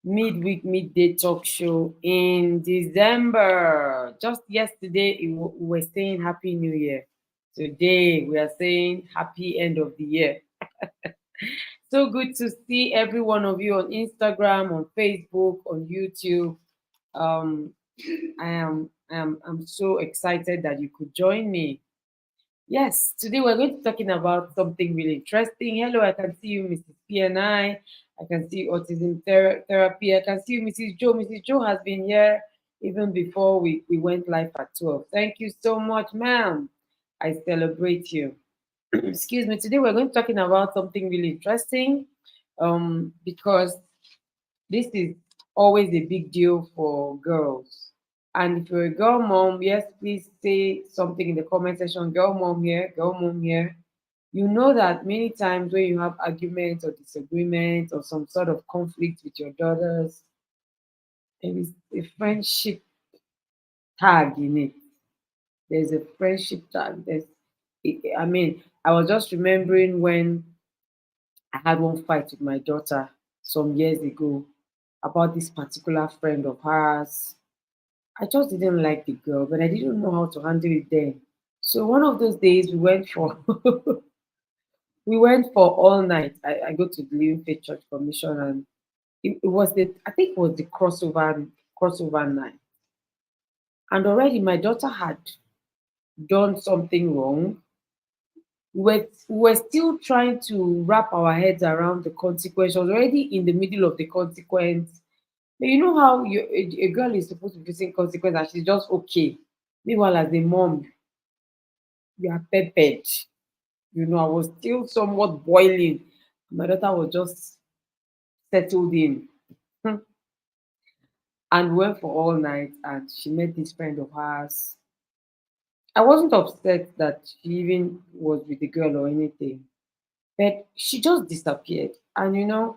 midweek midday talk show in December. Just yesterday, we were saying Happy New Year. Today, we are saying Happy End of the Year. So good to see every one of you on Instagram, on Facebook, on YouTube. Um, I'm so excited that you could join me. Yes, today we're going to be talking about something really interesting. Hello, I can see you, Mrs. PNI. I can see autism therapy. I can see you, Mrs. Joe. Mrs. Joe has been here even before we went live at 12. Thank you so much, ma'am. I celebrate you. Excuse me. Today we're going to be talking about something really interesting because this is always a big deal for girls. And if you're a girl mom, yes, please say something in the comment section. Girl mom here, girl mom here. You know that many times when you have arguments or disagreements or some sort of conflict with your daughters, there is a friendship tag in it. There's a friendship tag. I mean, I was just remembering when I had one fight with my daughter some years ago about this particular friend of hers. I just didn't like the girl, but I didn't know how to handle it then. So one of those days we went for we went for all night. I go to the Living Faith Church Commission, and it was the I think it was the crossover night. And already my daughter had done something wrong. We were still trying to wrap our heads around the consequence. She was already in the middle of the consequence. But you know how a girl is supposed to be facing consequence and she's just okay. Meanwhile, as a mom, you are peppered. I was still somewhat boiling. My daughter was just settled in. And we went for all night, and she met this friend of hers. I wasn't upset that she even was with the girl or anything, but she just disappeared. And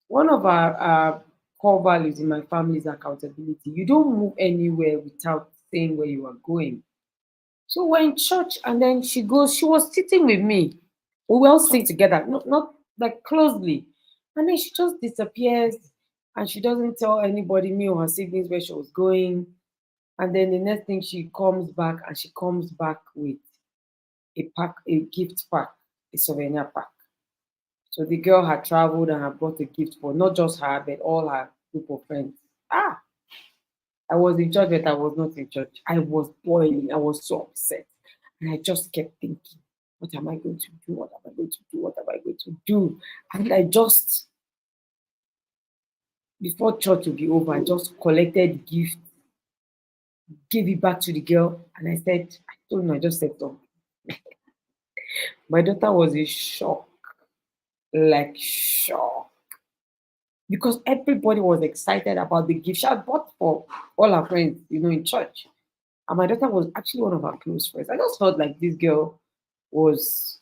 one of our core values in my family is accountability. You don't move anywhere without saying where you are going. So we're in church, and then she was sitting with me. We were all sitting together, not like closely. And then she just disappears, and she doesn't tell anybody, me or her siblings, where she was going. And then the next thing, she comes back, and she comes back with a gift pack, a souvenir pack. So the girl had traveled and had brought a gift for not just her, but all her group of friends. Ah, I was in church, but I was not in church. I was boiling. I was so upset. And I just kept thinking, what am I going to do? What am I going to do? What am I going to do? And I just, before church would be over, I just collected the gift, gave it back to the girl, and I said, I told him I just said something. My daughter was in shock, like shock, because everybody was excited about the gift she had bought for all her friends, in church. And my daughter was actually one of our close friends. I just felt like this girl was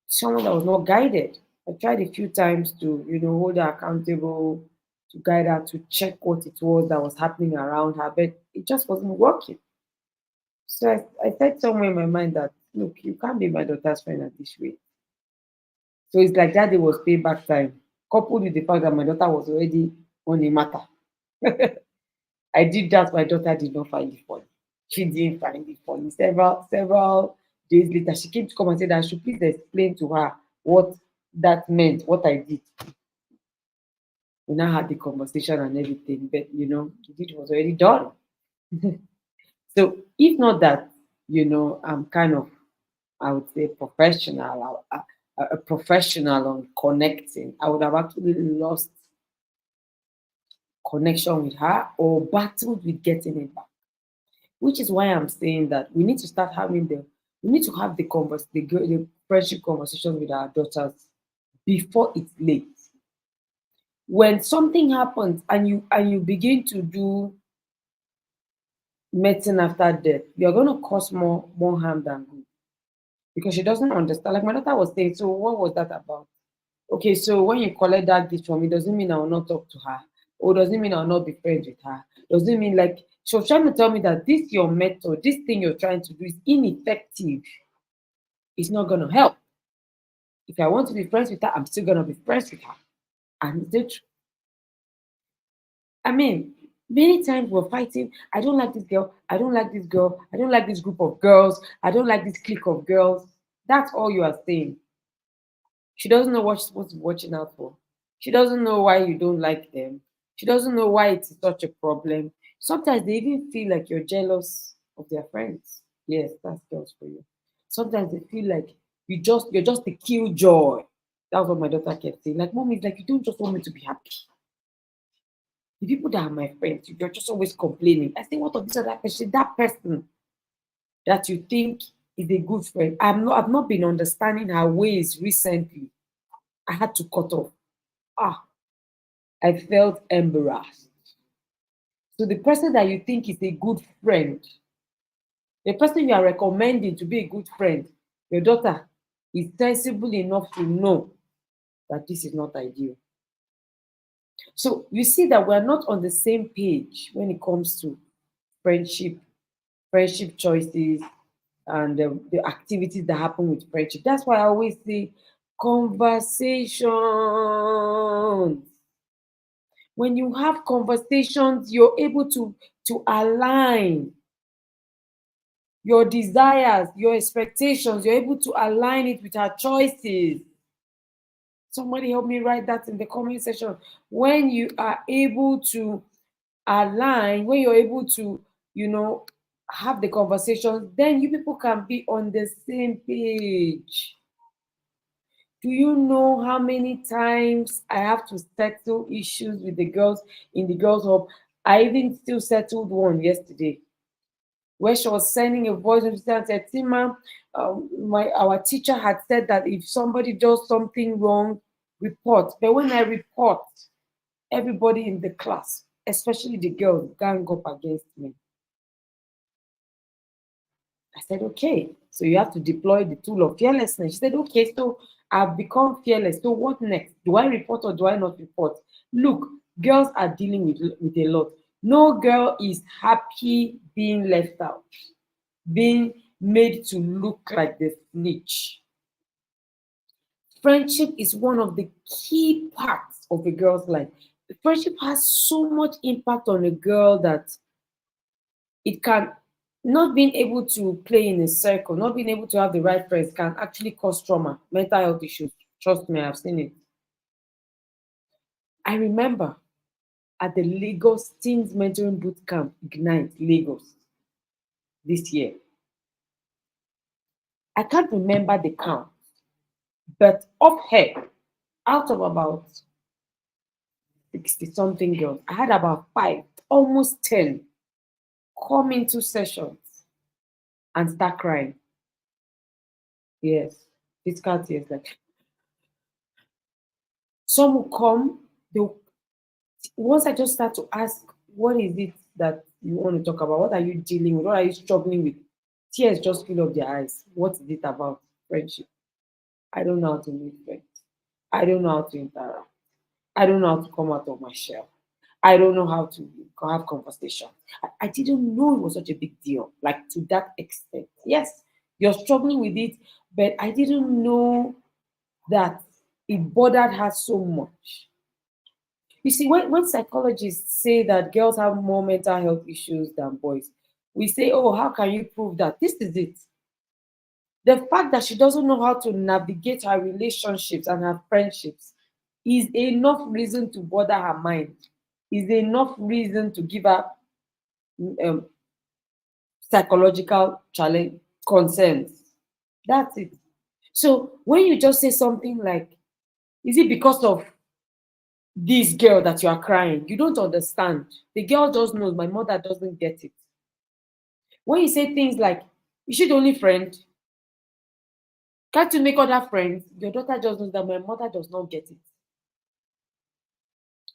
someone that was not guided. I tried a few times to, hold her accountable, to guide her, to check what it was that was happening around her, but it just wasn't working. So I said somewhere in my mind that, look, you can't be my daughter's friend at this rate. So it's like that day was payback time, coupled with the fact that my daughter was already on a matter. I did that, my daughter did not find it funny. She didn't find it funny. Several days later, she came to come and said that I should please explain to her what that meant, what I did. We now had the conversation and everything, but the deed was already done. So if not that, I'm kind of, I would say, professional, a professional on connecting, I would have actually lost connection with her or battled with getting it back. Which is why I'm saying that we need to start having we need to have the friendship conversation with our daughters before it's late. When something happens and you begin to do medicine after death, you're going to cause more harm than good, because she doesn't understand. Like my daughter was saying, so what was that about? Okay, so when you collect that gift from me, doesn't mean I will not talk to her, or doesn't mean I will not be friends with her. Doesn't mean, like, she was trying to tell me that this your method, this thing you're trying to do is ineffective. It's not gonna help. If I want to be friends with her, I'm still gonna be friends with her. And it's the truth. I mean, many times we're fighting. I don't like this girl. I don't like this girl. I don't like this group of girls. I don't like this clique of girls. That's all you are saying. She doesn't know what she's supposed to be watching out for. She doesn't know why you don't like them. She doesn't know why it's such a problem. Sometimes they even feel like you're jealous of their friends. Yes, that's girls for you. Sometimes they feel like you're just a killjoy. That's what my daughter kept saying. Like, mom, it's like you don't just want me to be happy. The people that are my friends, you're just always complaining. I say, what of this other person? That person that you think is a good friend. I've not been understanding her ways recently. I had to cut off. Ah, I felt embarrassed. So the person that you think is a good friend, the person you are recommending to be a good friend, your daughter is sensible enough to know that this is not ideal. So you see that we're not on the same page when it comes to friendship, friendship choices, and the activities that happen with friendship. That's why I always say conversations. When you have conversations, you're able to align your desires, your expectations. You're able to align it with our choices. Somebody help me write that in the comment section. When you are able to align, when you're able to, you know, have the conversations, then you people can be on the same page. Do you know how many times I have to settle issues with the girls in the girls' hub? I even still settled one yesterday where she was sending a voice note and said, Tima, my our teacher had said that if somebody does something wrong, report. But when I report, everybody in the class, especially the girls, gang up against me. I said, okay, so you have to deploy the tool of fearlessness. She said, okay, so I've become fearless. So what next? Do I report or do I not report? Look, girls are dealing with a lot. No girl is happy being left out, being made to look like the snitch. Friendship is one of the key parts of a girl's life. Friendship has so much impact on a girl that it can, not being able to play in a circle, not being able to have the right friends can actually cause trauma, mental health issues. Trust me, I've seen it. I remember at the Lagos Teens Mentoring Boot Camp, Ignite Lagos, this year. I can't remember the count, but off head, out of about 60 something girls, I had about five, almost 10 come into sessions and start crying. Yes, physical tears. Like, some will come, they'll, once I just start to ask, what is it that you want to talk about? What are you dealing with? What are you struggling with? Tears just fill up their eyes. What is it about? Friendship. I don't know how to make friends. I don't know how to interact. I don't know how to come out of my shell. I don't know how to have conversation. I didn't know it was such a big deal, like to that extent. Yes, you're struggling with it, but I didn't know that it bothered her so much. You see, when psychologists say that girls have more mental health issues than boys, we say, oh, how can you prove that? This is it. The fact that she doesn't know how to navigate her relationships and her friendships is enough reason to bother her mind, is enough reason to give her um, psychological challenge concerns. That's it. So when you just say something like, is it because of this girl that you are crying? You don't understand. The girl just knows my mother doesn't get it. When you say things like, is she the only friend? Can't you make other friends? Your daughter just knows that my mother does not get it.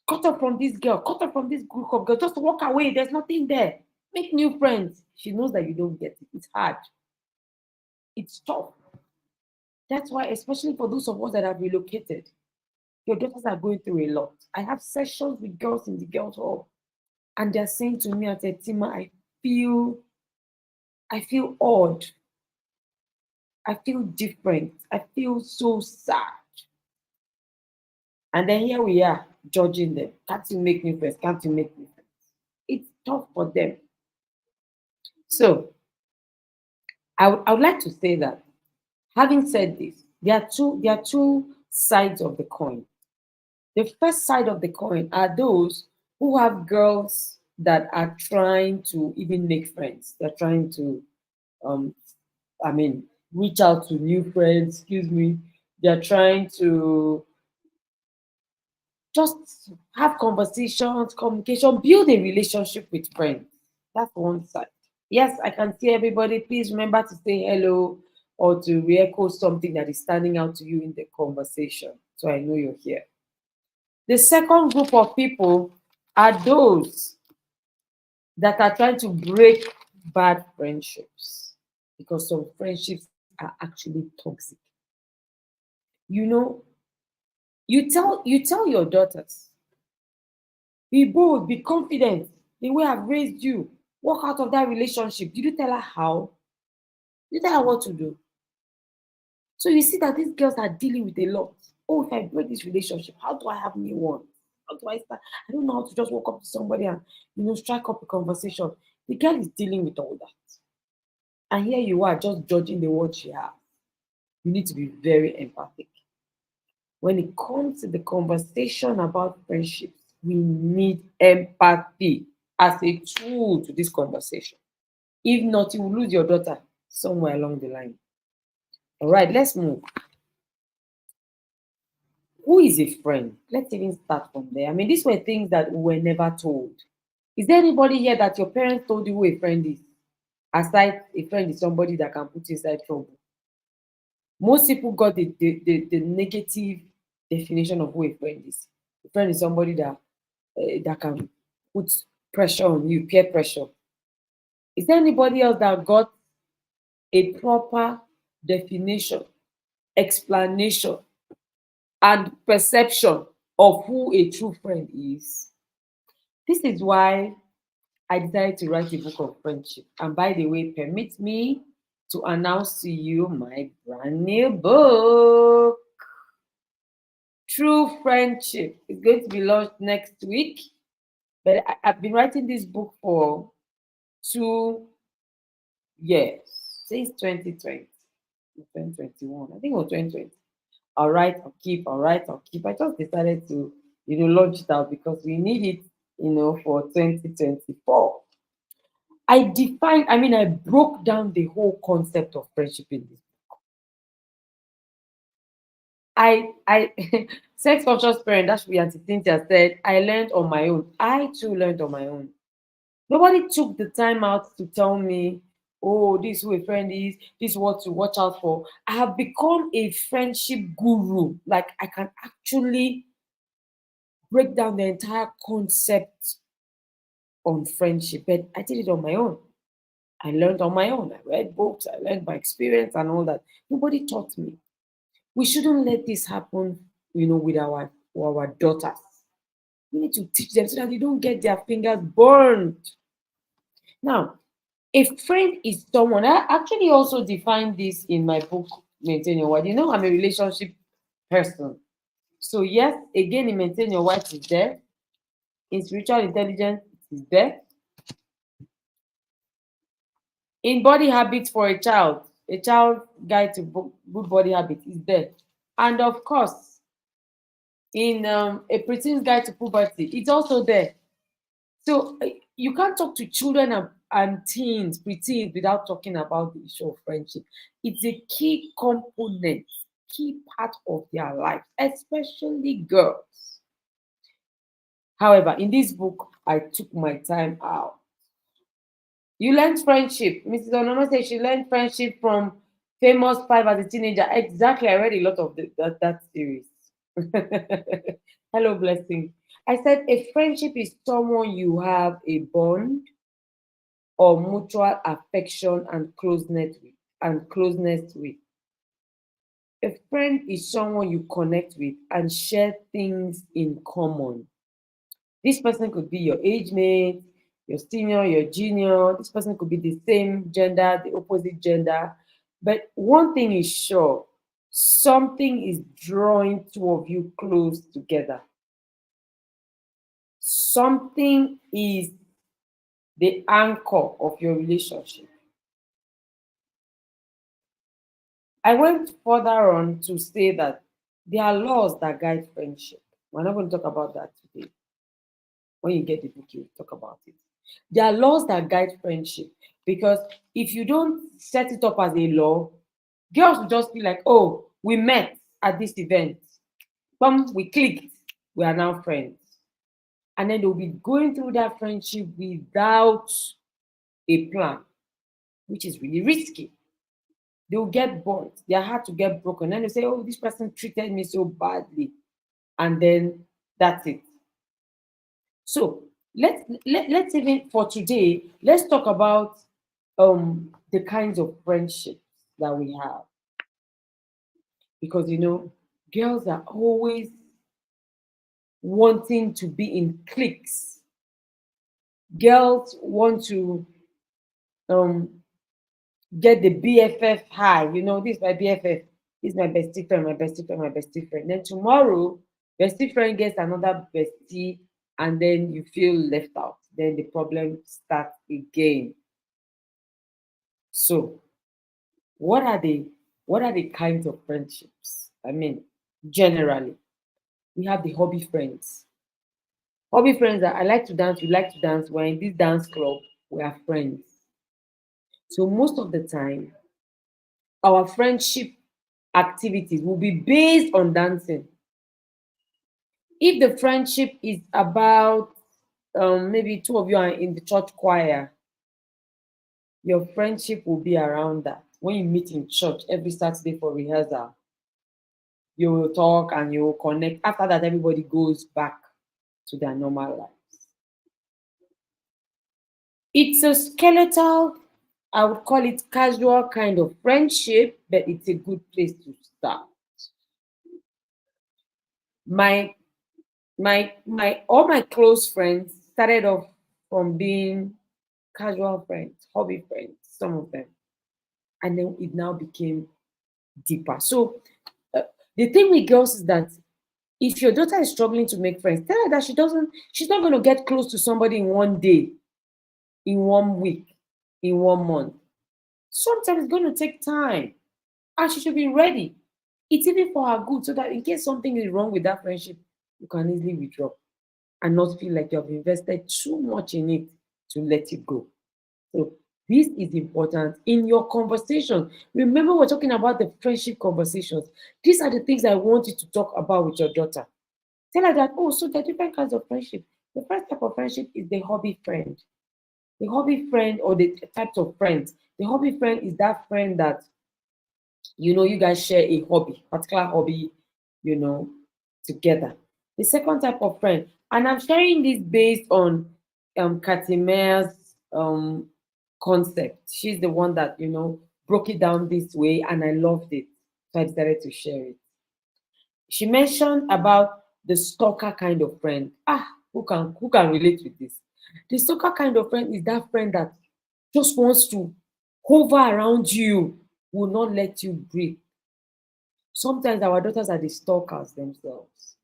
Cut off from this girl, cut off from this group of girls, just walk away. There's nothing there. Make new friends. She knows that you don't get it. It's hard. It's tough. That's why, especially for those of us that have relocated, your daughters are going through a lot. I have sessions with girls in the girls' hall, and they're saying to me at Tima, feel I feel odd. I feel different. I feel so sad. And then here we are judging them. Can't you make new friends? Can't you make new tough for them. So I would like to say that, having said this, there are two sides of the coin. The first side of the coin are those who have girls that are trying to even make friends. They're trying to, um, I mean, reach out to new friends. Excuse me. They're trying to just have conversations, communication, build a relationship with friends. That's one side. Yes, I can see everybody. Please remember to say hello or to re-echo something that is standing out to you in the conversation. So I know you're here. The second group of people are those that are trying to break bad friendships, because some friendships are actually toxic. You know, you tell your daughters, be bold, be confident. The way I've raised you, walk out of that relationship. Did you tell her how? Did you tell her what to do? So you see that these girls are dealing with a lot. Oh, if I break this relationship, how do I have new one? How do I start? I don't know how to just walk up to somebody and strike up a conversation. The girl is dealing with all that. And here you are just judging the word she has. You need to be very empathic. When it comes to the conversation about friendships, we need empathy as a tool to this conversation. If not, you will lose your daughter somewhere along the line. All right, let's move. Who is a friend? Let's even start from there. I mean, these were things that we were never told. Is there anybody here that your parents told you who a friend is? Aside, a friend is somebody that can put you inside trouble. Most people got the negative definition of who a friend is. A friend is somebody that can put pressure on you, peer pressure. Is there anybody else that got a proper definition, explanation, and perception of who a true friend is? This is why I decided to write a book of friendship. And by the way, permit me to announce to you my brand new book, True Friendship. It's going to be launched next week. But I've been writing this book for 2 years, since 2020, 2021. I think it was 2020. All right, I'll keep. All right, I'll keep. I just decided to, launch it out because we need it, for 2024. I broke down the whole concept of friendship in this. I sex conscious parent, that should be Auntie Cynthia said, I learned on my own. I too learned on my own. Nobody took the time out to tell me, oh, this is who a friend is, this is what to watch out for. I have become a friendship guru. Like, I can actually break down the entire concept on friendship, but I did it on my own. I learned on my own. I read books, I learned by experience and all that. Nobody taught me. We shouldn't let this happen, with our daughters. We need to teach them so that they don't get their fingers burned. Now, a friend is someone. I actually also defined this in my book, Maintain Your Wife. I'm a relationship person. So, yes, again, in Maintain Your Wife is there. In spiritual intelligence is there. In body habits for a child guide to good body habits is there. And of course, in a preteen's guide to puberty, it's also there. So you can't talk to children and teens, preteens, without talking about the issue of friendship. It's a key component, key part of their life, especially girls. However, in this book, I took my time out. You learned friendship. Mrs. Onoma said she learned friendship from Famous Five as a teenager. Exactly. I read a lot of that series. Hello, blessing. I said a friendship is someone you have a bond or mutual affection and closeness with. A friend is someone you connect with and share things in common. This person could be your age mate, your senior, your junior. This person could be the same gender, the opposite gender. But one thing is sure, something is drawing two of you close together. Something is the anchor of your relationship. I went further on to say that there are laws that guide friendship. We're not going to talk about that today. When you get the book, you talk about it. There are laws that guide friendship because if you don't set it up as a law, girls will just be like, oh, we met at this event. We clicked, we are now friends. And then they'll be going through that friendship without a plan, which is really risky. They'll get burnt, their heart will get broken. Then they say, oh, this person treated me so badly. And then that's it. So let's even for today, let's talk about the kinds of friendships that we have. Because girls are always wanting to be in cliques. Girls want to um get the BFF high. This is my BFF, this is my bestie friend, my bestie friend, my bestie friend. Then tomorrow, bestie friend gets another bestie, and then you feel left out. Then the problem starts again. So, what are the kinds of friendships? I mean, generally, we have the hobby friends. Hobby friends that I like to dance, you like to dance, we're in this dance club, we are friends. So most of the time, our friendship activities will be based on dancing. If the friendship is about maybe two of you are in the church choir, your friendship will be around that. When you meet in church every Saturday for rehearsal, you will talk and you will connect. After that, everybody goes back to their normal lives. It's a skeletal, I would call it casual kind of friendship, but it's a good place to start. My my all my close friends started off from being casual friends, hobby friends, some of them, and then it now became deeper. So uh, the thing with girls is that if your daughter is struggling to make friends, tell her that she's not going to get close to somebody in one day, in 1 week, in 1 month. Sometimes it's going to take time, and she should be ready. It's even for her good, so that in case something is wrong with that friendship, you can easily withdraw and not feel like you have invested too much in it to let it go. So this is important in your conversation. Remember, we're talking about the friendship conversations. These are the things I want you to talk about with your daughter. Tell her that, oh, so there are different kinds of friendship. The first type of friendship is the hobby friend. The hobby friend, or the types of friends. The hobby friend is that friend that you guys share a hobby, particular hobby, you know, together. The second type of friend, and I'm sharing this based on Katimer's concept. She's the one that broke it down this way, and I loved it, so I decided to share it. She mentioned about the stalker kind of friend. Who can relate with this? The stalker kind of friend is that friend that just wants to hover around you, will not let you breathe. Sometimes our daughters are the stalkers themselves.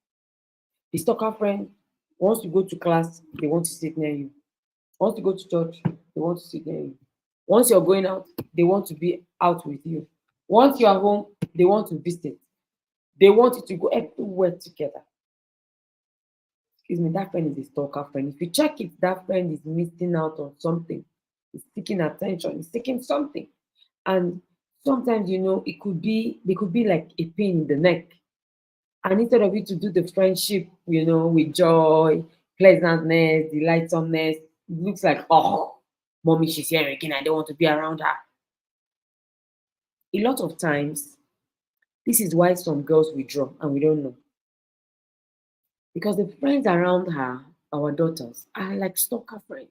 The stalker friend wants to go to class, they want to sit near you. Wants to go to church, they want to sit near you. Once you're going out, they want to be out with you. Once you are home, they want to visit. They want you to go everywhere together. Excuse me, that friend is a stalker friend. If you check it, that friend is missing out on something. He's seeking attention, he's seeking something. And sometimes, they could be like a pain in the neck. And instead of you to do the friendship, with joy, pleasantness, delightsomeness, it looks like, oh, mommy, she's here again. I don't want to be around her. A lot of times, this is why some girls withdraw and we don't know. Because the friends around her, our daughters, are like stalker friends.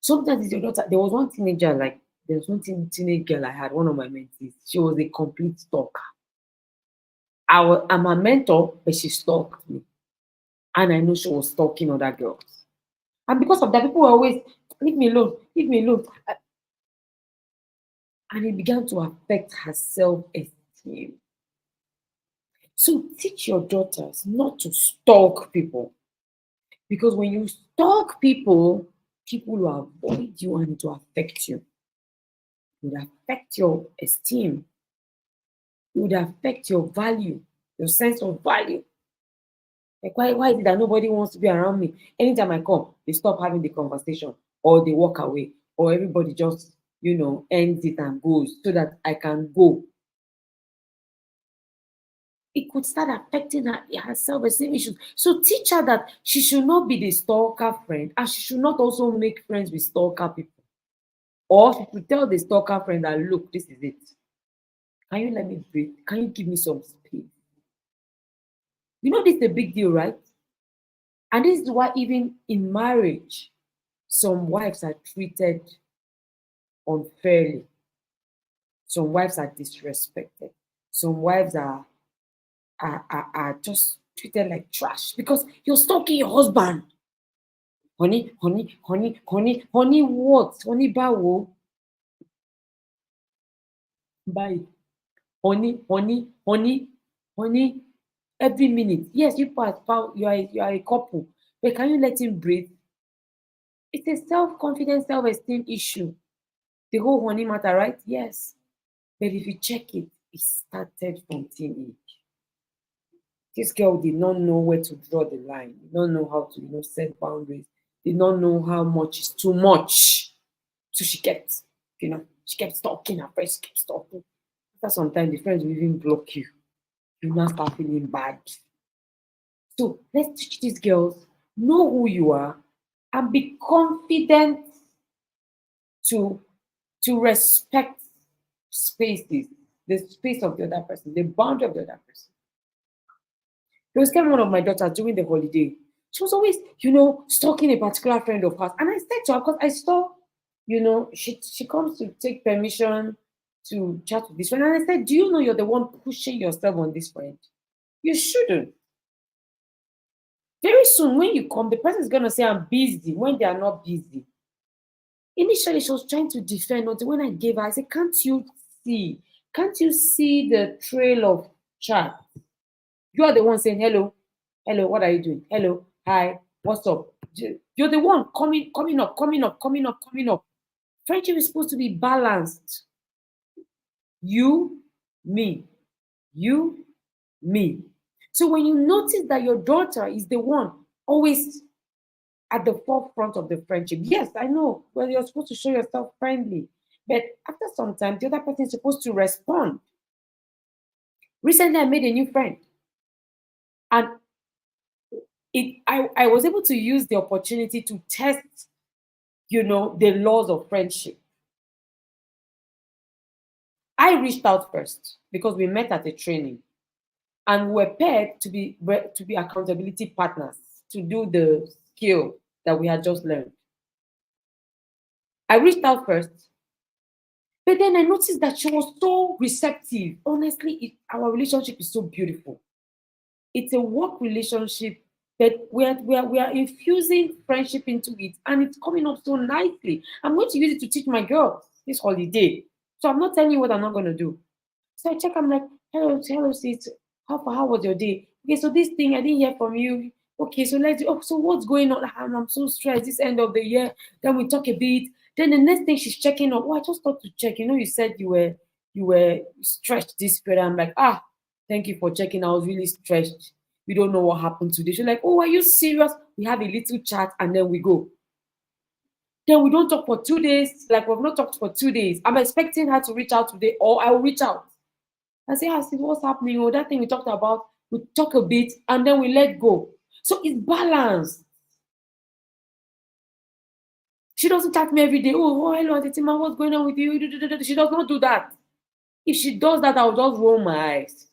Sometimes it's your daughter. There was one teenage girl I had, one of my mentees. She was a complete stalker. I'm her mentor, but she stalked me. And I know she was stalking other girls. And because of that, people were always, leave me alone, leave me alone. And it began to affect her self esteem. So teach your daughters not to stalk people. Because when you stalk people, People will avoid you and it will affect you. It will affect your esteem. It would affect your value, your sense of value. Like, why is it that nobody wants to be around me? Anytime I come, they stop having the conversation or they walk away or everybody just, ends it and goes so that I can go. It could start affecting her self-esteem issues. So teach her that she should not be the stalker friend and she should not also make friends with stalker people. Or she should tell the stalker friend that, look, this is it. Can you let me breathe? Can you give me some space? This is a big deal, right? And this is why even in marriage, some wives are treated unfairly. Some wives are disrespected. Some wives are just treated like trash because you're stalking your husband. Honey, honey, honey, honey, honey, what? Honey, bawo. Bye. Honey, honey, honey, honey. Every minute. Yes, you are a couple. But can you let him breathe? It's a self-confidence, self-esteem issue. The whole honey matter, right? Yes. But if you check it, it started from teenage. This girl did not know where to draw the line, did not know how to, set boundaries, did not know how much is too much. So she kept stalking her friends, kept stalking. After some time, the friends will even block you. You now start feeling bad. So let's teach these girls, know who you are, and be confident to respect spaces, the space of the other person, the boundary of the other person. There was one of my daughters during the holiday. She was always, stalking a particular friend of hers. And I said to her, because I saw, she comes to take permission to chat with this friend. And I said, do you know you're the one pushing yourself on this friend? You shouldn't. Very soon, when you come, the person is going to say, I'm busy when they are not busy. Initially, she was trying to defend until when I gave her, I said, can't you see? Can't you see the trail of chat? You are the one saying, hello, hello, what are you doing? Hello, hi, what's up? You're the one coming up, coming up, coming up, coming up. Friendship is supposed to be balanced. You, me, you, me. So when you notice that your daughter is the one always at the forefront of the friendship, yes, I know, well, you're supposed to show yourself friendly. But after some time, the other person is supposed to respond. Recently, I made a new friend. And I was able to use the opportunity to test, the laws of friendship. I reached out first because we met at a training and we were paired to be accountability partners to do the skill that we had just learned. I reached out first, but then I noticed that she was so receptive. Honestly, our relationship is so beautiful. It's a work relationship, but we are infusing friendship into it, and it's coming up so nicely. I'm going to use it to teach my girls this holiday. So I'm not telling you what I'm not going to do. So I check, I'm like, hello, sis. How was your day? Okay, so this thing, I didn't hear from you. Okay, so let's do, oh, so what's going on? I'm so stressed this end of the year. Then we talk a bit. Then the next thing she's checking up. Oh, I just thought to check. You said you were stretched this period. I'm like, thank you for checking. I was really stretched. We don't know what happened today. She's like, oh, are you serious? We have a little chat and then we go. Then we don't talk for 2 days. Like we've not talked for 2 days. I'm expecting her to reach out today or I'll reach out. I say, sis, what's happening? Oh, that thing we talked about, we talk a bit and then we let go. So it's balanced. She doesn't chat me every day. Oh, hello, Auntie Tima, what's going on with you? She does not do that. If she does that, I'll just roll my eyes.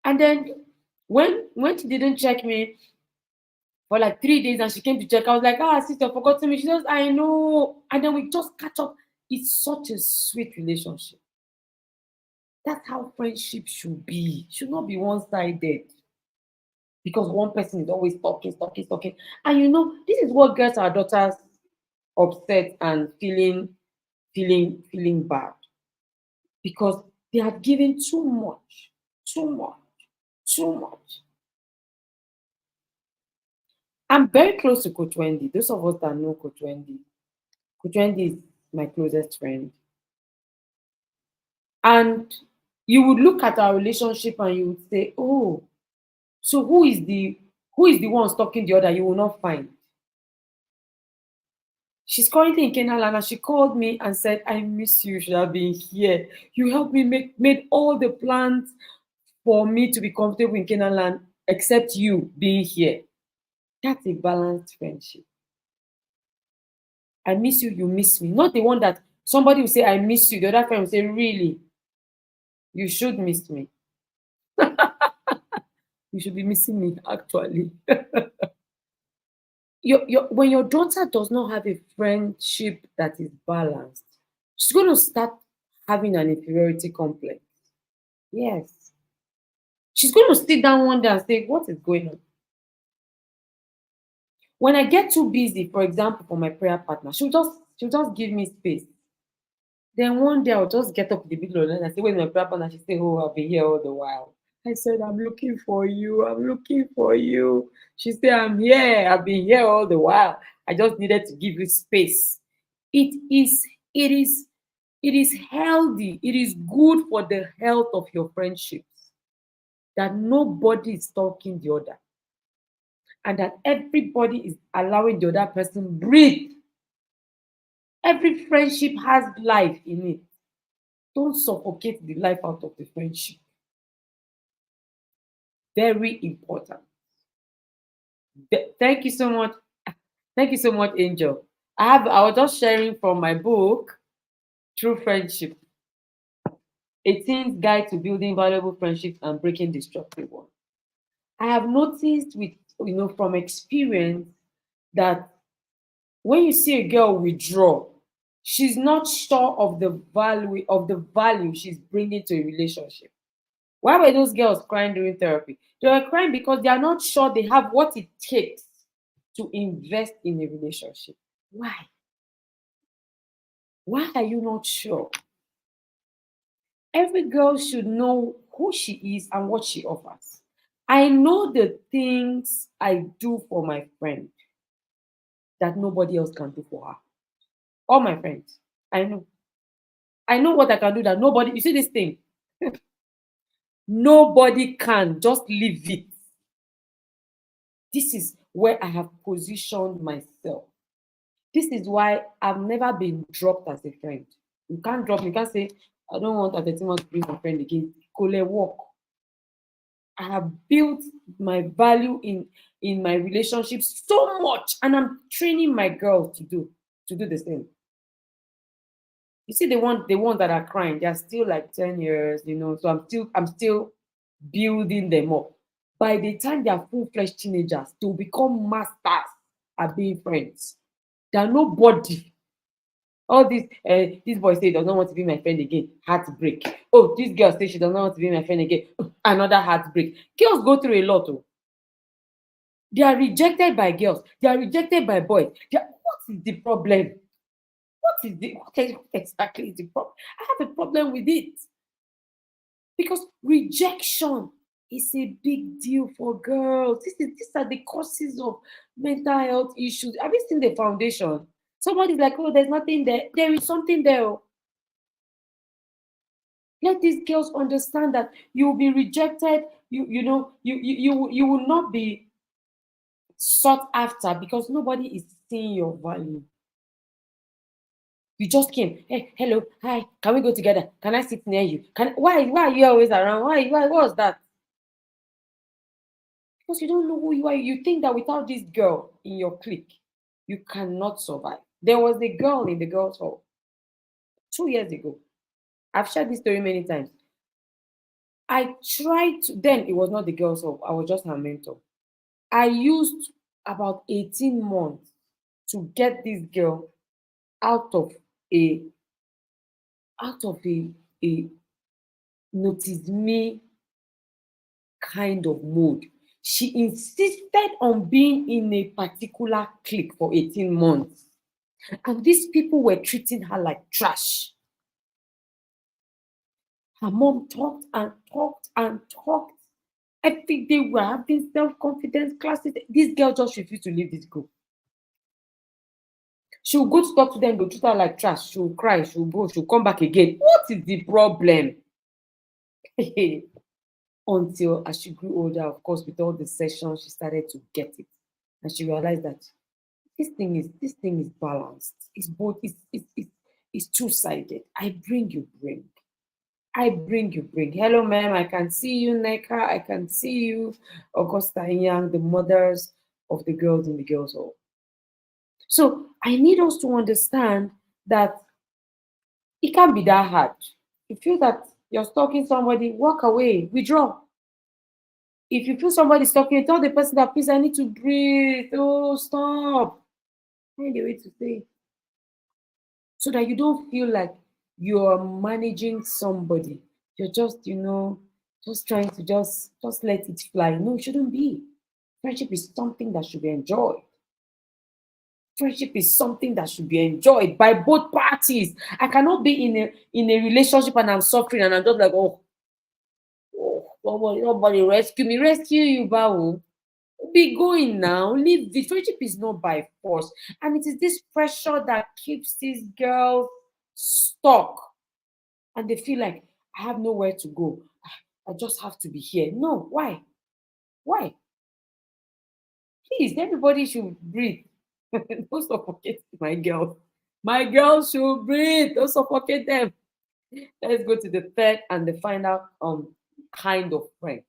And then when she didn't check me for like 3 days and she came to check, I was like, sister, forgotten me. She says, I know. And then we just catch up. It's such a sweet relationship. That's how friendship should be. It should not be one-sided. Because one person is always talking, talking, talking. And this is what gets our daughters upset and feeling bad. Because they have given too much, too much, too much. I'm very close to Coach Wendy. Those of us that know Coach Wendy is my closest friend. And you would look at our relationship and you would say, oh, so who is the one stalking the other? You will not find. She's currently in Kenya and she called me and said, I miss you. You should have been here. You helped me made all the plans for me to be comfortable in Kenya land, except you being here. That's a balanced friendship. I miss you, you miss me. Not the one that somebody will say, I miss you. The other friend will say, really? You should miss me. You should be missing me, actually. When your daughter does not have a friendship that is balanced, she's going to start having an inferiority complex. Yes. She's going to sit down one day and say, what is going on? When I get too busy, for example, for my prayer partner, she'll just give me space. Then one day I'll just get up in the middle of the night and say, where's my prayer partner? She say, oh, I've been here all the while. I said, I'm looking for you. I'm looking for you. She said, I'm here. I've been here all the while. I just needed to give you space. It is, it is, it is healthy. It is good for the health of your friendships that nobody is stalking the other and that everybody is allowing the other person breathe. Every friendship has life in it. Don't suffocate the life out of the friendship. Very important. Thank you so much. Thank you so much, Angel. I was just sharing from my book, True Friendship. 18th Guide to Building Valuable Friendships and Breaking Destructive Ones. I have noticed from experience that when you see a girl withdraw, she's not sure of the value she's bringing to a relationship. Why were those girls crying during therapy? They were crying because they are not sure they have what it takes to invest in a relationship. Why? Why are you not sure? Every girl should know who she is and what she offers. I know the things I do for my friend that nobody else can do for her. All my friends. I know. I know what I can do that nobody, you see this thing? Nobody can just leave it. This is where I have positioned myself. This is why I've never been dropped as a friend. You can't drop me. You can't say, I don't want at to bring my friend again. Kole work. I have built my value in my relationships so much, and I'm training my girls to do the same. You see, the one that are crying, they're still like 10 years, so I'm still building them up. By the time they are full-fledged teenagers, they'll become masters at being friends. They're nobody. All this boy say he does not want to be my friend again. Heartbreak. Oh, this girl says she does not want to be my friend again. Another heartbreak. Girls go through a lot. Oh. They are rejected by girls. They are rejected by boys. What is the problem? What exactly is the problem? I have a problem with it. Because rejection is a big deal for girls. These are the causes of mental health issues. Have you seen the foundation? Somebody's like, oh, there's nothing there. There is something there. Oh. Let these girls understand that you will be rejected. You will not be sought after because nobody is seeing your value. You just came. Hey, hello, hi. Can we go together? Can I sit near you? Why are you always around? Why what's that? Because you don't know who you are. You think that without this girl in your clique, you cannot survive. There was a girl in the girls' hall 2 years ago. I've shared this story many times. I tried to, then it was not the girl's hall, I was just her mentor. I used about 18 months to get this girl out of a a notice me kind of mode. She insisted on being in a particular clique for 18 months. And these people were treating her like trash. Her mom talked and talked and talked. Every day we're having self-confidence classes. This girl just refused to leave this group. She'll go to talk to them, they'll treat her like trash. She'll cry, she'll go, she'll come back again. What is the problem? Until as she grew older, of course, with all the sessions, she started to get it. And she realized that this thing is balanced. It's both, it's two-sided. I bring, you bring. I bring, you bring. Hello, ma'am. I can see you, Neka. I can see you, Augusta and Young, the mothers of the girls in the girls' hall. So I need us to understand that it can't be that hard. You feel that you're stalking somebody, walk away, withdraw. If you feel somebody stalking, tell the person that, please, I need to breathe. Oh, stop. Find a way to say, so that you don't feel like you're managing somebody. You're just, just trying to just let it fly. No, it shouldn't be. Friendship is something that should be enjoyed. Friendship is something that should be enjoyed by both parties. I cannot be in a relationship and I'm suffering and I'm just like, oh, nobody rescue me. Rescue you, Bao. Be going now. Leave. The friendship is not by force. And it is this pressure that keeps these girls stuck. And they feel like, I have nowhere to go. I just have to be here. No, why? Why? Please, everybody should breathe. Don't suffocate my girls. My girls should breathe. Don't suffocate them. Let's go to the third and the final kind of friends.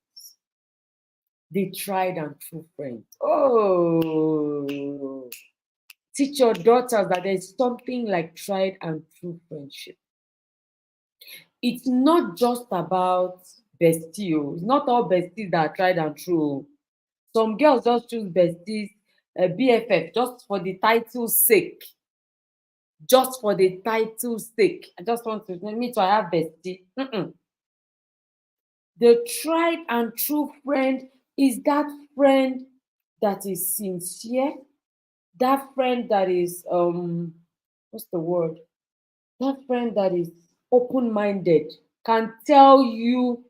The tried and true friends. Oh, teach your daughters that there's something like tried and true friendship. It's not just about besties. It's not all besties that are tried and true. Some girls just choose besties, BFF, just for the title's sake. Just for the title's sake. I just want to me to have bestie. The tried and true friend is that friend that is sincere, that friend that is what's the word? That friend that is open-minded, can tell you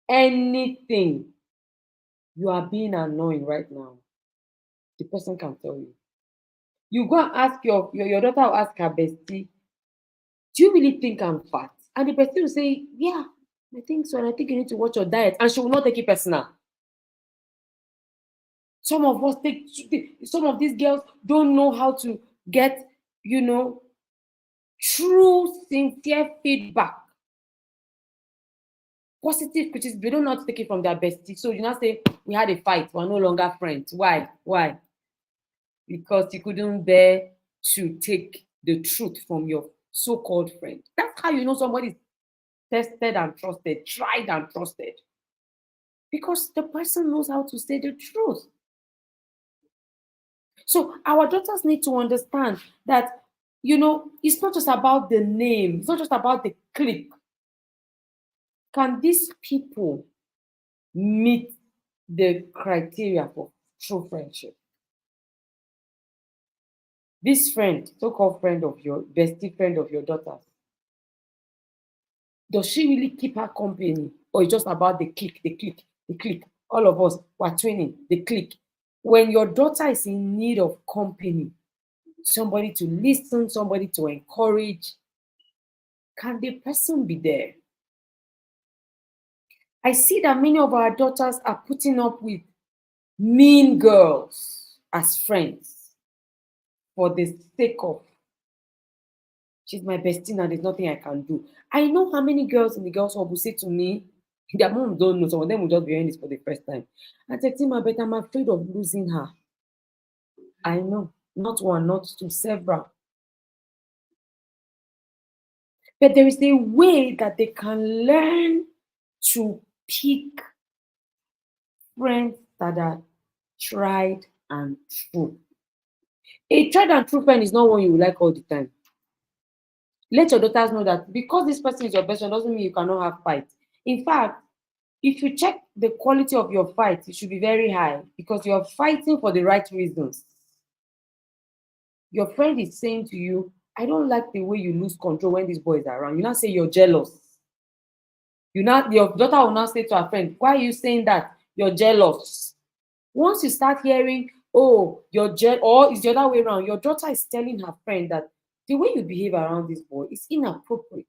anything. You are being annoying right now. The person can tell you. You go and ask your daughter will ask her bestie, do you really think I'm fat? And the bestie will say, yeah, I think so. And I think you need to watch your diet. And she will not take it personal. Some of us some of these girls don't know how to get, true, sincere feedback. Positive criticism, they don't know how to take it from their bestie. So you now say, we had a fight, we're no longer friends. Why? Why? Because you couldn't bear to take the truth from your so-called friend. That's how you know somebody is tested and trusted, tried and trusted. Because the person knows how to say the truth. So our daughters need to understand that, it's not just about the name, it's not just about the clique. Can these people meet the criteria for true friendship? This friend, so-called friend of your bestie friend of your daughters, does she really keep her company? Or it's just about the clique, the clique, the clique? All of us were twinning, the clique. When your daughter is in need of company, somebody to listen, somebody to encourage, can the person be there? I see that many of our daughters are putting up with mean girls as friends for the sake of, she's my bestie and there's nothing I can do. I know how many girls in the girls' hall will say to me, their mom don't know, some of them will just be hearing this for the first time. I said, Tima, but I'm afraid of losing her. I know, not one, not two, several. But there is a way that they can learn to pick friends that are tried and true. A tried and true friend is not one you like all the time. Let your daughters know that because this person is your best friend doesn't mean you cannot have fights. In fact, if you check the quality of your fight, it should be very high because you're fighting for the right reasons. Your friend is saying to you, I don't like the way you lose control when these boys are around. You now say you're jealous. Your daughter will now say to her friend, why are you saying that? you're jealous. Once you start hearing, oh, you're jealous, or it's the other way around, your daughter is telling her friend that the way you behave around this boy is inappropriate.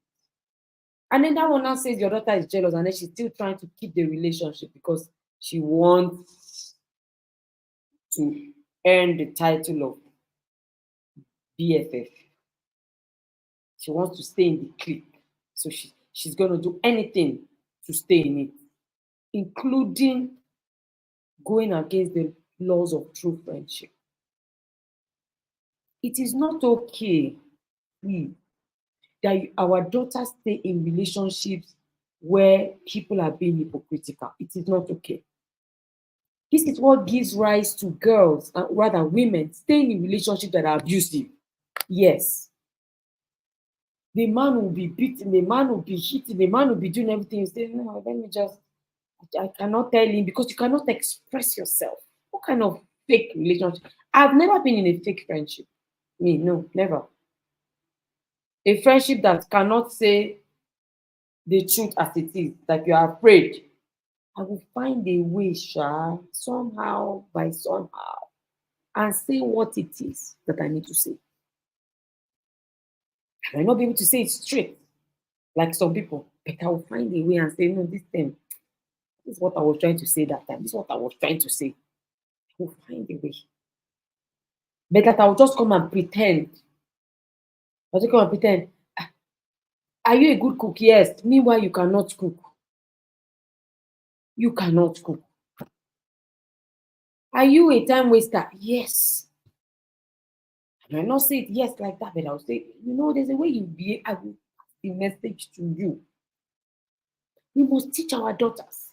And then that one now says your daughter is jealous, and then she's still trying to keep the relationship because she wants to earn the title of BFF. She wants to stay in the clique. So she's going to do anything to stay in it, including going against the laws of true friendship. It is not okay, please, that our daughters stay in relationships where people are being hypocritical. It is not okay. This is what gives rise to girls, and rather women, staying in relationships that are abusive. Yes. The man will be beating, the man will be hitting, the man will be doing everything. You say, no, let me just, I cannot tell him because you cannot express yourself. What kind of fake relationship? I've never been in a fake friendship. Me, no, never. A friendship that cannot say the truth as it is, that you are afraid. I will find a way, somehow, by somehow, and say what it is that I need to say. I might not be able to say it straight, like some people, but I will find a way and say, no, this is what I was trying to say that time. This is what I was trying to say. I will find a way. But that I will just come and pretend. I'll just come and pretend. Are you a good cook? Yes. Meanwhile, you cannot cook. You cannot cook. Are you a time waster? Yes. I might not say it yes like that, but I'll say, there's a way you behave. I will pass the message to you. We must teach our daughters.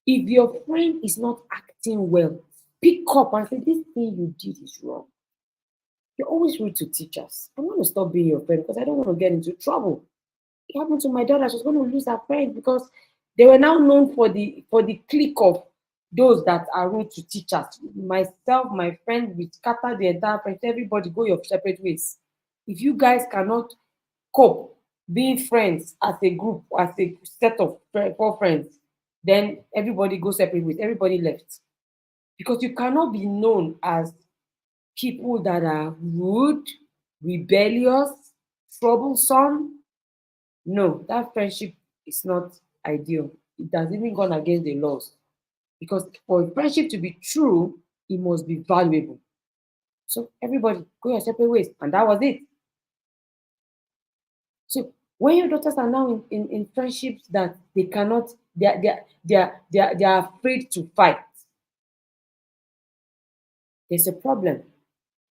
If your friend is not acting well, pick up and say, this thing you did is wrong. You're always rude to teachers. I want to stop being your friend because I don't want to get into trouble. It happened to my daughter. She was going to lose her friend because they were now known for the clique of those that are rude to teachers. Myself, my friend, we scatter the entire friend. Everybody go your separate ways. If you guys cannot cope being friends as a group, as a set of four friends, then everybody go separate ways. Everybody left. Because you cannot be known as people that are rude, rebellious, troublesome. No, that friendship is not ideal. It has even gone against the laws. Because for a friendship to be true, it must be valuable. So everybody go your separate ways. And that was it. So when your daughters are now in friendships that they cannot, they are afraid to fight, there's a problem.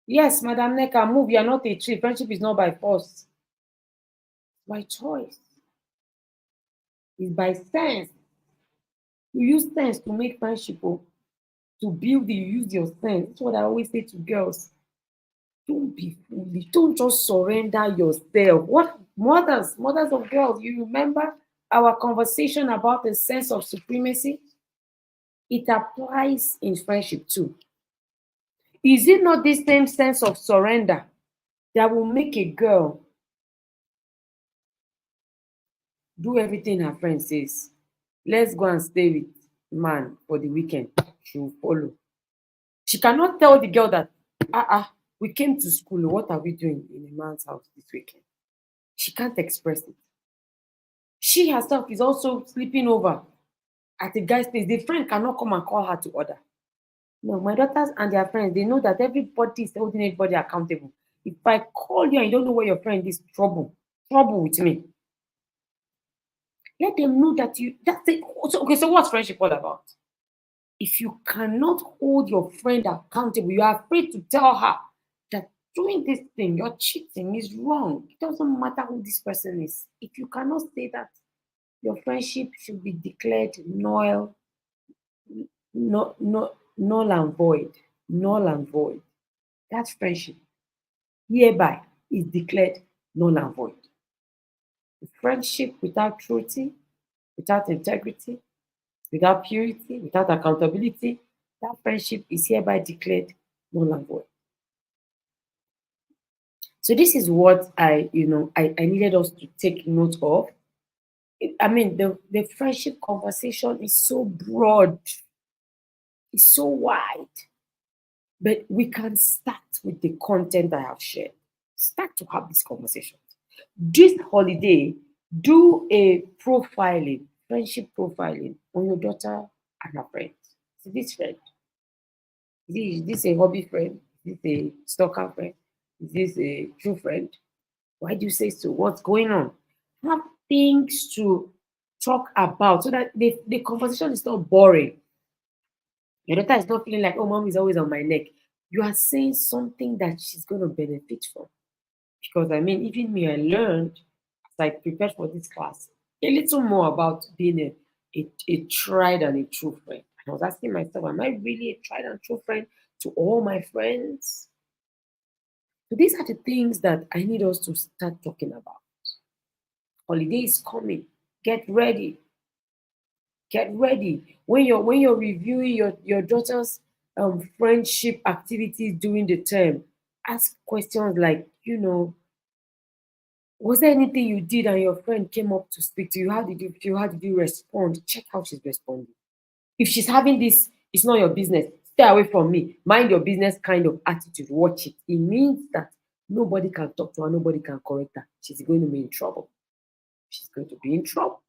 Yes, Madam Neka, move. You are not a tree. Friendship is not by force. By choice. It's by sense. You use sense to make friendship, to build it, you use your sense. That's what I always say to girls. Don't be foolish. Don't just surrender yourself. What mothers of girls, you remember our conversation about the sense of supremacy? It applies in friendship too. Is it not this same sense of surrender that will make a girl do everything her friend says? Let's go and stay with man for the weekend. She will follow. She cannot tell the girl that, we came to school. What are we doing in a man's house this weekend? She can't express it. She herself is also sleeping over at a guy's place. The friend cannot come and call her to order. No, my daughters and their friends, they know that everybody is holding everybody accountable. If I call you and you don't know where your friend is, trouble with me. Let them know that that's it. Okay, so what's friendship all about? If you cannot hold your friend accountable, you are afraid to tell her that doing this thing, you're cheating, is wrong. It doesn't matter who this person is. If you cannot say that, your friendship should be declared null, null and void. Null and void. That friendship hereby is declared null and void. Friendship without truth, without integrity, without purity, without accountability, that friendship is hereby declared null and void. So this is what I needed us to take note of. I mean, the friendship conversation is so broad. is so wide. But we can start with the content I have shared. Start to have these conversations. This holiday, do a profiling, friendship profiling on your daughter and her friends. Is this friend? Is this a hobby friend? Is this a stalker friend? Is this a true friend? Why do you say so? What's going on? Have things to talk about so that the conversation is not boring. Your daughter is not feeling like, oh, mom is always on my neck. You are saying something that she's going to benefit from. Because I mean, even me, I learned as I prepared for this class a little more about being a tried and a true friend. I was asking myself, am I really a tried and true friend to all my friends? So these are the things that I need us to start talking about. Holiday is coming. Get ready. Get ready. When you're reviewing your daughter's friendship activities during the term, ask questions like, was there anything you did and your friend came up to speak to you? How did you feel? How did you respond? Check how she's responding. If she's having this, it's not your business. Stay away from me. Mind your business kind of attitude. Watch it. It means that nobody can talk to her, nobody can correct her. She's going to be in trouble. She's going to be in trouble.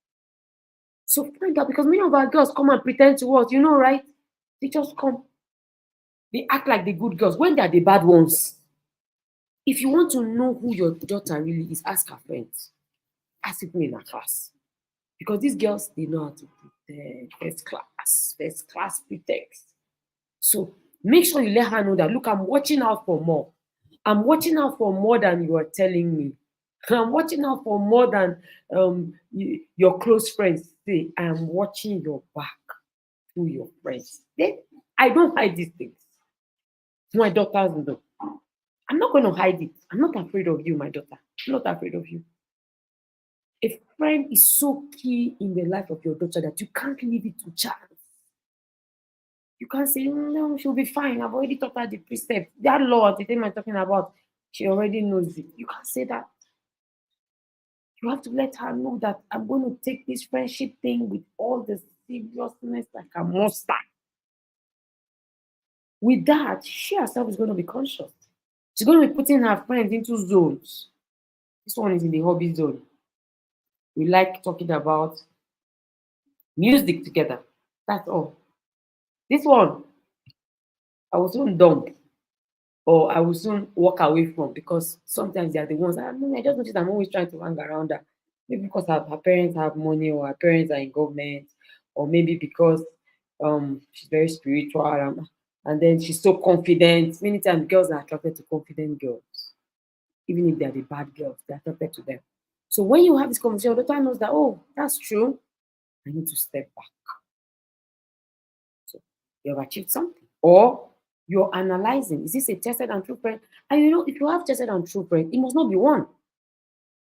So find out, because many of our girls come and pretend to us, right? They just come. They act like the good girls when they're the bad ones. If you want to know who your daughter really is, ask her friends. Ask people in her class. Because these girls, they know how to pretend. First class pretext. So make sure you let her know that, look, I'm watching out for more. I'm watching out for more than you are telling me. I'm watching out for more than your close friends say. I am watching your back through your friends. Then I don't hide these things. My daughters know. I'm not going to hide it. I'm not afraid of you, my daughter. I'm not afraid of you. A friend is so key in the life of your daughter that you can't leave it to chance. You can't say, no, she'll be fine. I've already taught her the precept. That law, the thing I'm talking about, she already knows it. You can't say that. You have to let her know that I'm going to take this friendship thing with all the seriousness like a monster. With that, she herself is going to be conscious. She's going to be putting her friends into zones. This one is in the hobby zone. We like talking about music together. That's all. This one, I will soon dump, or I will soon walk away from, because sometimes they are the ones I just notice I'm always trying to hang around her. Maybe because her parents have money, or her parents are in government, or maybe because she's very spiritual, and then she's so confident. Many times girls are attracted to confident girls, even if they're the bad girls, they're attracted to them. So when you have this conversation, the daughter knows that, oh, that's true. I need to step back. So you have achieved something. Or you're analyzing, is this a tested and true friend? And if you have tested and true friend, it must not be one.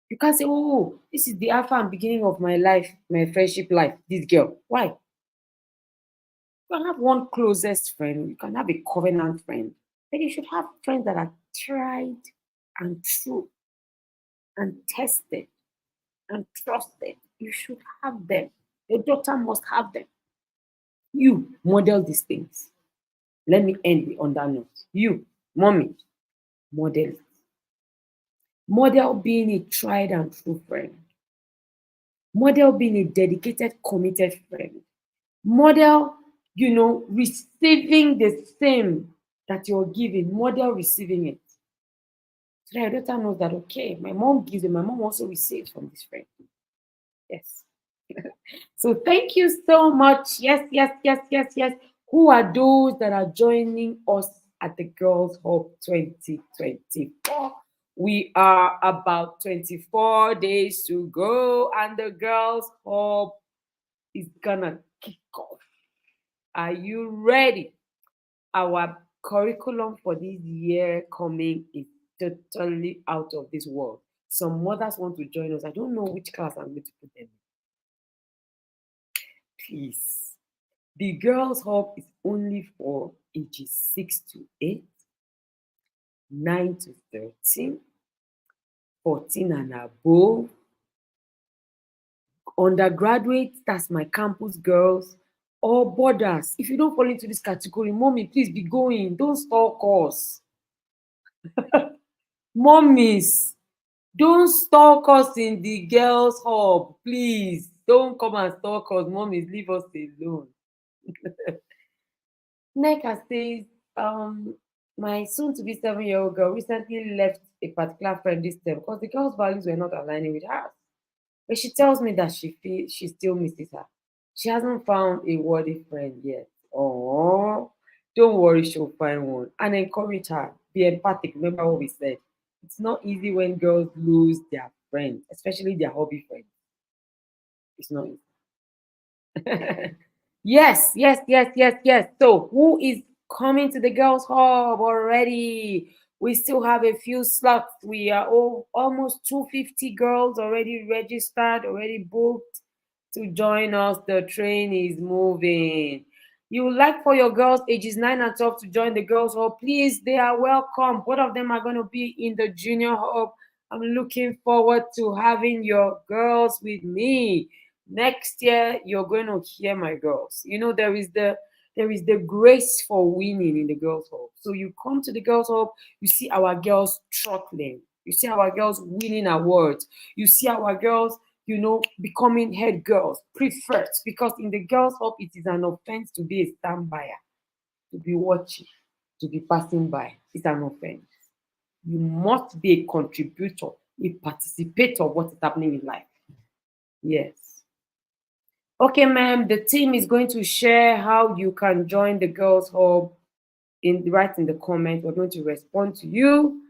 You can't say, oh, this is the alpha and beginning of my life, my friendship life, this girl. Why? You can have one closest friend, you can have a covenant friend, but you should have friends that are tried and true and tested and trusted. You should have them. Your daughter must have them. You model these things. Let me end on that note. You, mommy, model. Model being a tried and true friend. Model being a dedicated, committed friend. Model, receiving the same that you're giving. Model receiving it. So that your daughter knows that, okay, my mom gives it, my mom also receives from this friend. Yes. So thank you so much. Yes, yes, yes, yes, yes. Who are those that are joining us at the Girls Hub 2024? We are about 24 days to go, and the Girls Hub is gonna kick off. Are you ready? Our curriculum for this year coming is totally out of this world. Some mothers want to join us. I don't know which class I'm going to put them in. Please. The Girls Hub is only for ages 6 to 8, 9 to 13, 14 and above. Undergraduates, that's my campus girls, or borders. If you don't fall into this category, mommy, please be going. Don't stalk us. Mummies, don't stalk us in the girls' hub, please. Don't come and stalk us. Mummies, leave us alone. Neka says, my soon to be 7-year-old girl recently left a particular friend this term because the girl's values were not aligning with hers. But she tells me that she feels she still misses her. She hasn't found a worthy friend yet. Oh, don't worry, she'll find one. And encourage her. Be empathic. Remember what we said. It's not easy when girls lose their friends, especially their hobby friends. It's not easy. Yes, yes, yes, yes, yes. So, who is coming to the girls' hub already? We still have a few slots. We are almost 250 girls already registered, already booked to join us. The train is moving. You would like for your girls ages 9 and 12 to join the girls' hub? Please, they are welcome. Both of them are going to be in the junior hub. I'm looking forward to having your girls with me. Next year you're going to hear my girls. There is the grace for winning in the girls hub. So you come to the girls hub, you see our girls throttling, you see our girls winning awards, you see our girls becoming head girls, prefects, because in the girls hub it is an offense to be a standby, to be watching, to be passing by. It's an offense. You must be a contributor, a participator of what is happening in life. Yes. Okay, ma'am, the team is going to share how you can join the Girls Hub right in the comment. We're going to respond to you.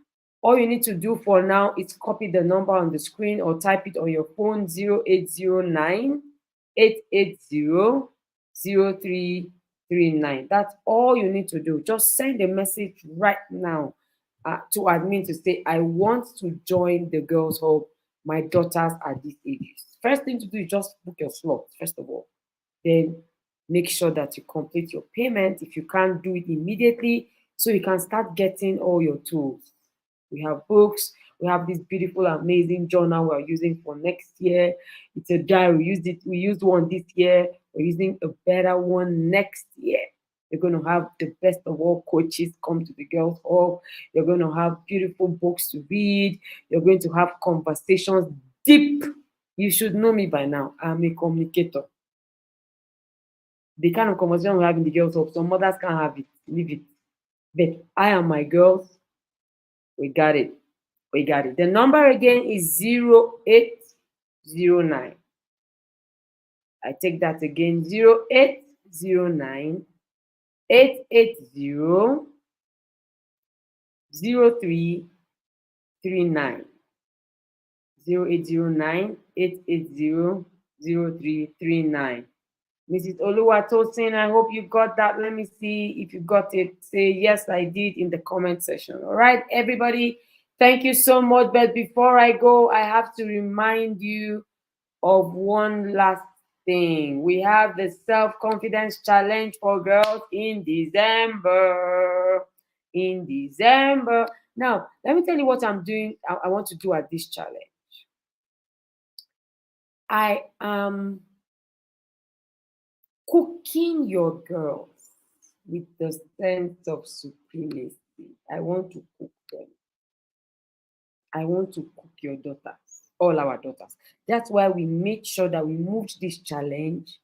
All you need to do for now is copy the number on the screen or type it on your phone: 0809 880 0339. That's all you need to do. Just send a message right now to admin to say, I want to join the Girls Hub. My daughters are these ages. First thing to do is just book your slot, first of all. Then make sure that you complete your payment if you can't do it immediately, so you can start getting all your tools. We have books, we have this beautiful, amazing journal we're using for next year. It's a diary. We used one this year. We're using a better one next year. You're going to have the best of all coaches come to the girls' hall. You're going to have beautiful books to read. You're going to have conversations deep. You should know me by now. I'm a communicator. The kind of conversation we have in the girls' hub, some mothers can't have it, leave it. But I and my girls, we got it. We got it. The number again is 0809. I take that again: 0809 880 0339. 0809 880 0339. Mrs. Oluwatosin, I hope you got that. Let me see if you got it. Say, yes, I did, in the comment section. All right, everybody, thank you so much. But before I go, I have to remind you of one last thing. We have the self-confidence challenge for girls in December. In December. Now, let me tell you what I'm doing. I want to do at this challenge. I am cooking your girls with the sense of supremacy. I want to cook them. I want to cook your daughters, all our daughters. That's why we made sure that we moved this challenge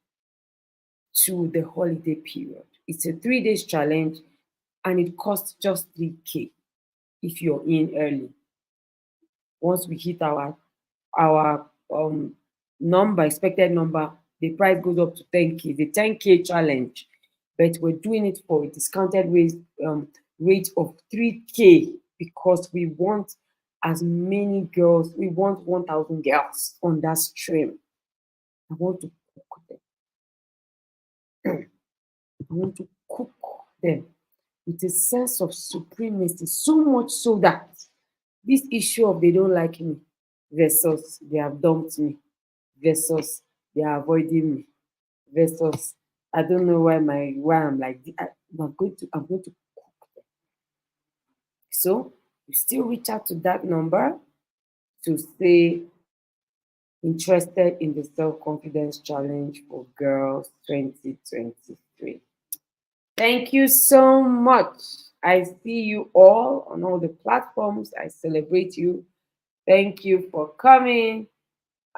to the holiday period. It's a 3 days challenge and it costs just 3K if you're in early. Once we hit our expected number, the price goes up to 10K. The 10K challenge, but we're doing it for a discounted rate of 3K because we want as many girls. We want 1,000 girls on that stream. I want to cook them. I want to cook them with a sense of supremacy, so much so that this issue of they don't like me versus they have dumped me versus they are avoiding me versus I don't know why I'm like this. I'm going to cook them. So you still reach out to that number to say interested in the self-confidence challenge for girls 2023. Thank you so much. I see you all on all the platforms. I celebrate you. Thank you for coming,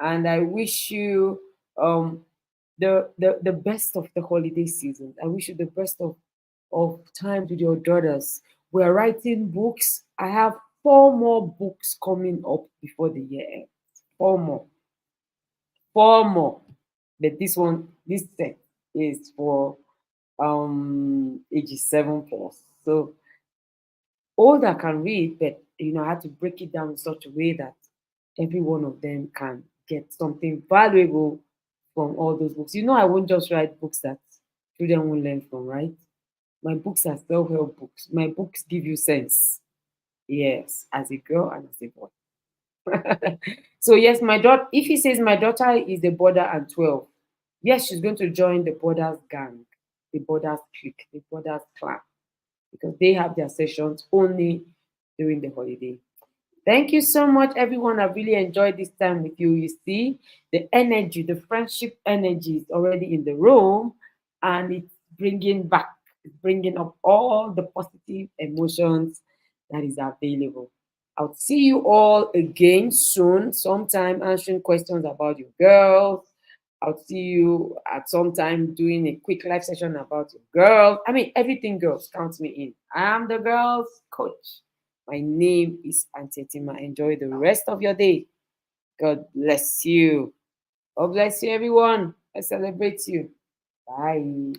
and I wish you the best of the holiday season. I wish you the best of time with your daughters. We're writing books. I have 4 more books coming up before the year ends. 4 more. 4 more. But this set is for ages 7 plus. So older can read, but I had to break it down in such a way that every one of them can get something valuable from all those books. I won't just write books that children won't learn from, right? My books are self-help books. My books give you sense. Yes, as a girl and as a boy. So yes, my daughter, if he says my daughter is a border and 12, yes, she's going to join the borders gang, the borders clique, the borders clan, because they have their sessions only during the holiday. Thank you so much, everyone. I really enjoyed this time with you. You see, the energy, the friendship energy is already in the room, and it's bringing up all the positive emotions that is available. I'll see you all again soon, sometime answering questions about your girls. I'll see you at some time doing a quick live session about your girls. I mean, everything girls, count me in. I'm the girls' coach. My name is Auntie Tima. Enjoy the rest of your day. God bless you. God bless you, everyone. I celebrate you. Bye.